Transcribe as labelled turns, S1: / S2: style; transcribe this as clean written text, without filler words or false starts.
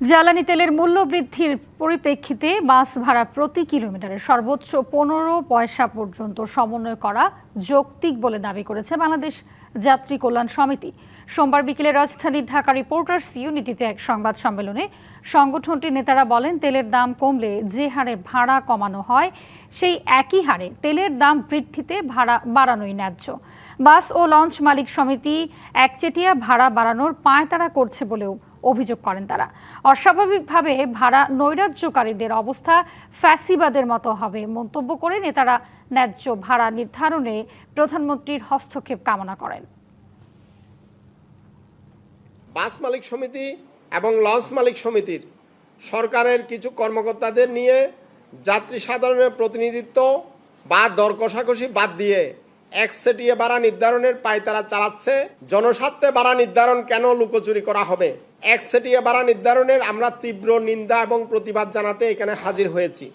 S1: জ্বালানি তেলের মূল্য বৃদ্ধির পরিপ্রেক্ষিতে বাস ভাড়া প্রতি কিলোমিটারে সর্বোচ্চ 15 পয়সা পর্যন্ত সমন্বয় করা যৌক্তিক বলে দাবি করেছে বাংলাদেশ যাত্রী কল্যাণ সমিতি। সোমবার বিকেলে রাজধানীর ঢাকা রিপোর্টার্স ইউনিটিতে এক সংবাদ সম্মেলনে সংগঠনটির নেতারা বলেন, তেলের দাম কমলে যে হারে ভাড়া কমানো হয় সেই একই হারে তেলের দাম বৃদ্ধিতে ভাড়া বাড়ানোই ন্যায্য। বাস ও লঞ্চ মালিক সমিতি একচেটিয়া ভাড়া বাড়ানোর পায়তারা করছে বলেও অভিযোগ করেন তারা। অস্বাভাবিকভাবে ভাড়া নৈরাজ্যকারীদের অবস্থা ফ্যাসিবাদের মতো হবে মন্তব্য করে নেতারা ন্যায্য ভাড়া নির্ধারণে প্রধানমন্ত্রীর হস্তক্ষেপ কামনা করেন।
S2: বাস মালিক সমিতি এবং লঞ্চ মালিক সমিতির সরকারের কিছু কর্মকর্তাদের নিয়ে যাত্রী সাধারণের প্রতিনিধিত্ব বা দর কষাকষি বাদ দিয়ে একচেটিয়া ভাড়া নির্ধারণের পায়তারা চালাচ্ছে। জনস্বার্থে ভাড়া নির্ধারণ কেন লুকোচুরি করা হবে? একচেটিয়া ভাড়া নির্ধারণের আমরা তীব্র নিন্দা এবং প্রতিবাদ জানাতে এখানে হাজির হয়েছি।